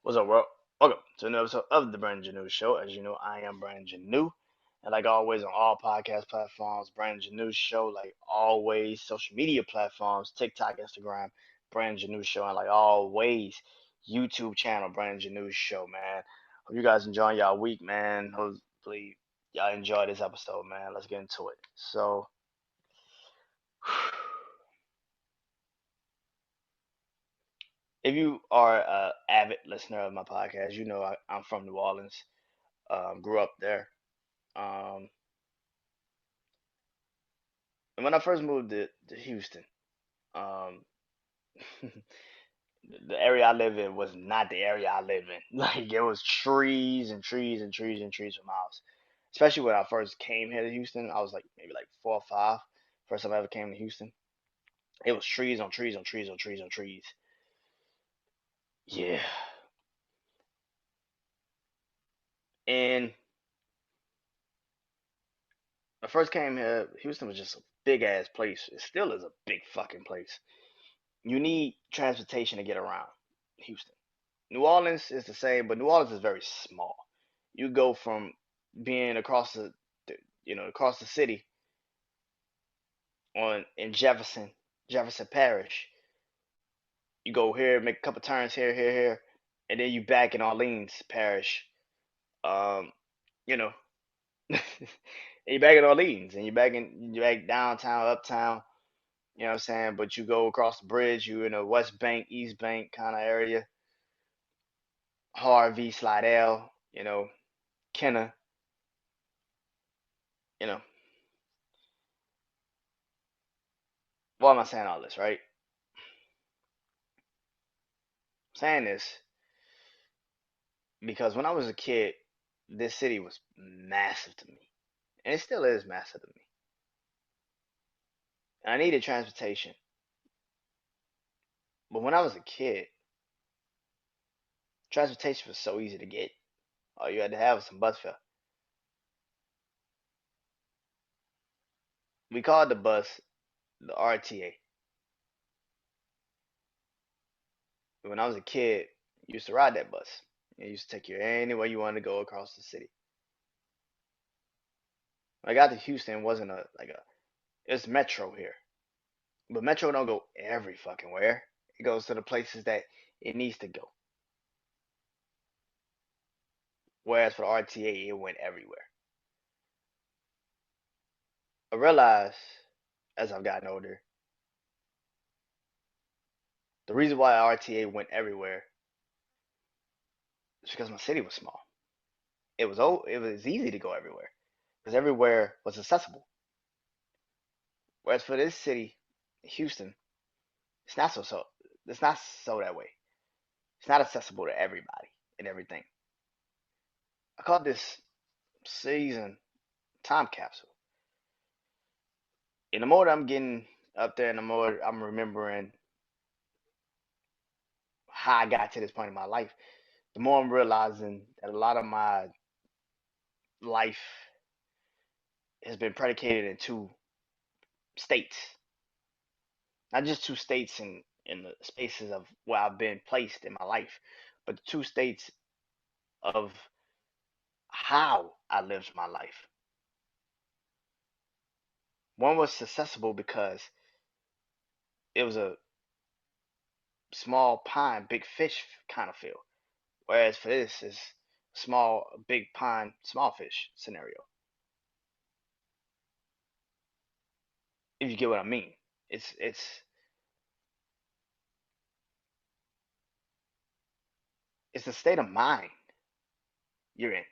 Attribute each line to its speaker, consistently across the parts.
Speaker 1: What's up, world? Welcome to another episode of the Brandon Janu Show. As you know, I am Brandon Janu. And like always, on all podcast platforms, Brandon Janu Show. Like always, social media platforms, TikTok, Instagram, Brandon Janu Show. And like always, YouTube channel, Brandon Janu Show, man. Hope you guys enjoying y'all week, man. Hopefully, y'all enjoy this episode, man. Let's get into it. So, if you are an avid listener of my podcast, you know I'm from New Orleans. Grew up there. Um, and when I first moved to Houston, um, the area I live in was not the area I live in. Like it was trees and trees and trees and trees for miles. Especially when I first came here to Houston, I was like maybe like 4 or 5. First time I ever came to Houston, it was trees on trees on trees on trees on trees. Yeah, and when I first came here, Houston was just a big ass place. It still is a big fucking place. You need transportation to get around Houston. New Orleans is the same, but New Orleans is very small. You go from being across across the city on in Jefferson Parish. You go here, make a couple turns here, here, here, and then you back in Orleans Parish. Um, you know, and you're back in Orleans, and you're back downtown, uptown. You know what I'm saying? But you go across the bridge, you in a West Bank, East Bank kind of area. Harvey, Slidell, Kenner, you know. Why am I saying all this, right? I'm saying this because when I was a kid, this city was massive to me. And it still is massive to me. And I needed transportation. But when I was a kid, transportation was so easy to get. All you had to have was some bus fare. We called the bus the RTA. When I was a kid, you used to ride that bus. It used to take you anywhere you wanted to go across the city. When I got to Houston, it wasn't it's Metro here. But Metro don't go every fucking where. It goes to the places that it needs to go. Whereas for the RTA, it went everywhere. I realized as I've gotten older, the reason why RTA went everywhere is because my city was small. It was easy to go everywhere because everywhere was accessible. Whereas for this city, Houston, it's not so. It's not so that way. It's not accessible to everybody and everything. I call this season time capsule. And the more that I'm getting up there, and the more I'm remembering how I got to this point in my life, the more I'm realizing that a lot of my life has been predicated in two states, not just two states in the spaces of where I've been placed in my life, but the two states of how I lived my life. One was accessible because it was a small pond, big fish kind of feel, whereas for this is small, big pond, small fish scenario. If you get what I mean, it's it's the state of mind you're in.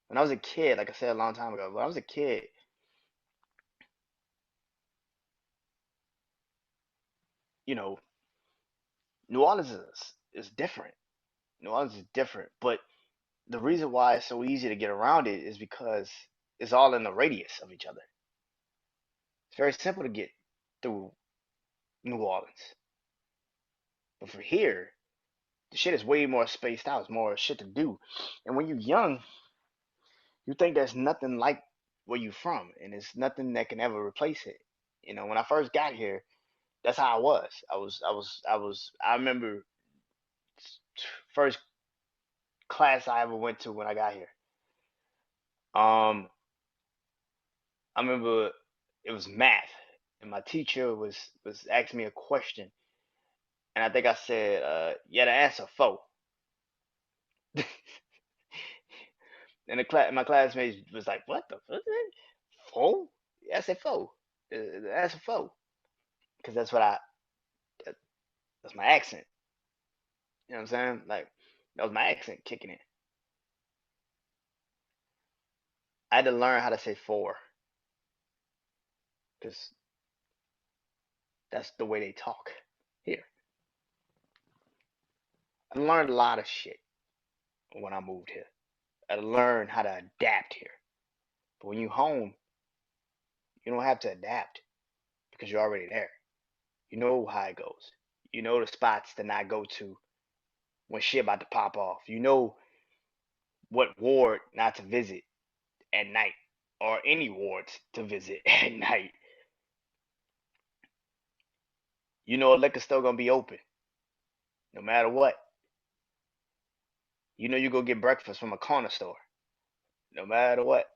Speaker 1: When I was a kid, like I said a long time ago, when I was a kid, you know, New Orleans is different. New Orleans is different, but the reason why it's so easy to get around it is because it's all in the radius of each other. It's very simple to get through New Orleans. But for here, the shit is way more spaced out. It's more shit to do. And when you're young, you think there's nothing like where you from, and it's nothing that can ever replace it. When I first got here, that's how I was. I remember first. class I ever went to when I got here. Um, I remember it was math, and my teacher was asking me a question, and I think I said, "Yeah, the answer four." And my classmates was like, "What the fuck? Four?" Yeah, I said four. The answer four, because that's my accent. You know what I'm saying? Like that was my accent kicking in. I had to learn how to say four because that's the way they talk here. I learned a lot of shit when I moved here. I learned how to adapt here. But when you home, you don't have to adapt because you're already there. You know how it goes. You know the spots to not go to when shit about to pop off. You know what ward not to visit at night or any wards to visit at night. You know a liquor store gonna be open no matter what. You know you go get breakfast from a corner store no matter what.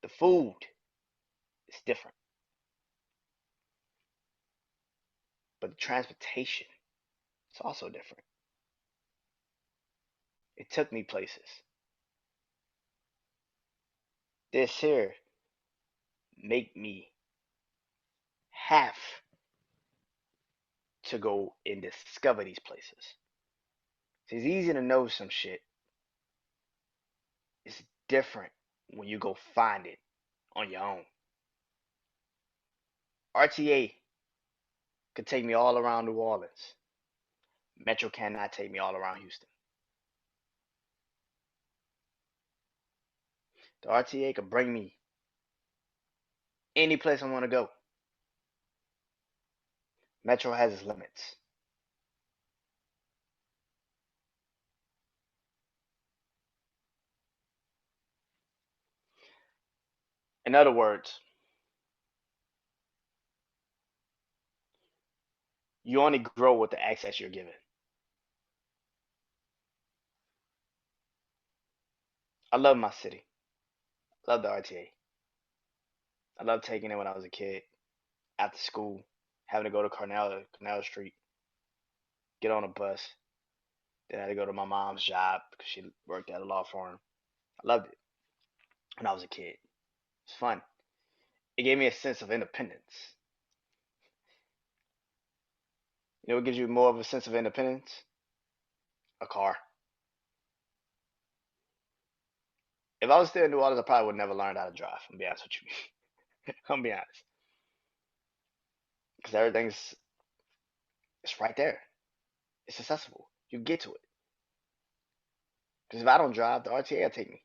Speaker 1: The food is different, but the transportation is also different. It took me places. This here make me have to go and discover these places. It's easy to know some shit. It's different when you go find it on your own. RTA could take me all around New Orleans. Metro cannot take me all around Houston. The RTA could bring me any place I want to go. Metro has its limits. In other words, you only grow with the access you're given. I love my city. I love the RTA. I love taking it when I was a kid after school, having to go to Cornell Street, get on a bus. Then I had to go to my mom's job because she worked at a law firm. I loved it when I was a kid. It's fun. It gave me a sense of independence. You know what gives you more of a sense of independence? A car. If I was still in New Orleans, I probably would never learn how to drive. I'm gonna be honest with you. I'm gonna be honest, because everything's it's right there. It's accessible. You get to it. Because if I don't drive, the RTA will take me.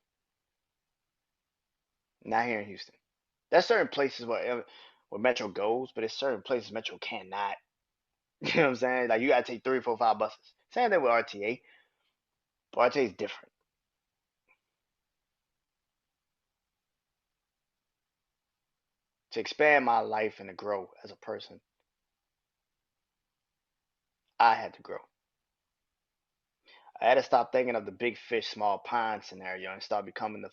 Speaker 1: Not here in Houston. There's certain places where Metro goes, but there's certain places Metro cannot. You know what I'm saying? Like you gotta take three, four, five buses. Same thing with RTA, but RTA is different. To expand my life and to grow as a person, I had to grow. I had to stop thinking of the big fish, small pond scenario and start becoming the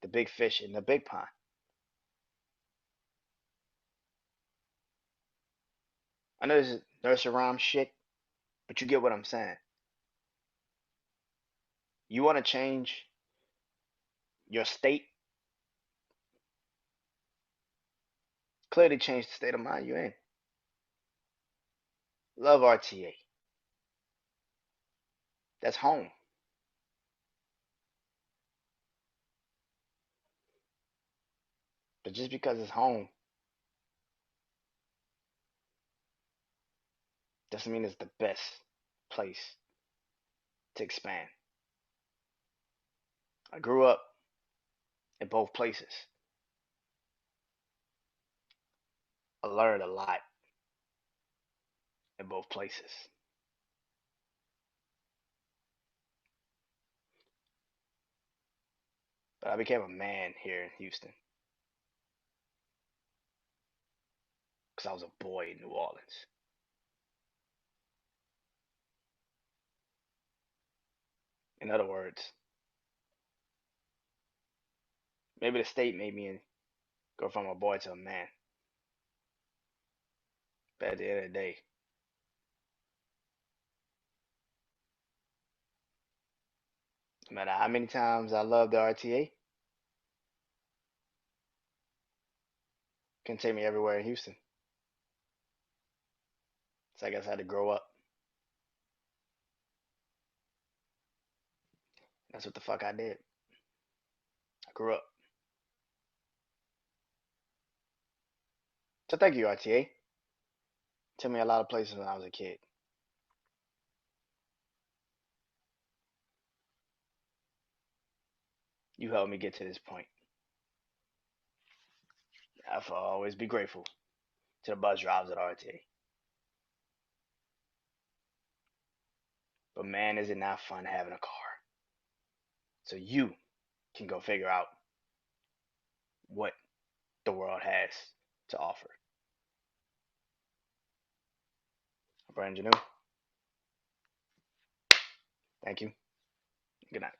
Speaker 1: big fish in the big pond. I know this is nursery rhyme shit, but you get what I'm saying. You want to change your state, clearly change the state of mind you're in. Love RTA. That's home. But just because it's home doesn't mean it's the best place to expand. I grew up in both places. I learned a lot in both places. But I became a man here in Houston because I was a boy in New Orleans. In other words, maybe the state made me go from a boy to a man. But at the end of the day, no matter how many times I love the RTA, can take me everywhere in Houston. So I guess I had to grow up. That's what the fuck I did. I grew up. So thank you, RTA. Took me a lot of places when I was a kid. You helped me get to this point. I'll always be grateful to the bus drivers at RTA. But man, is it not fun having a car. So you can go figure out what the world has to offer. Brandon Janu, thank you. Good night.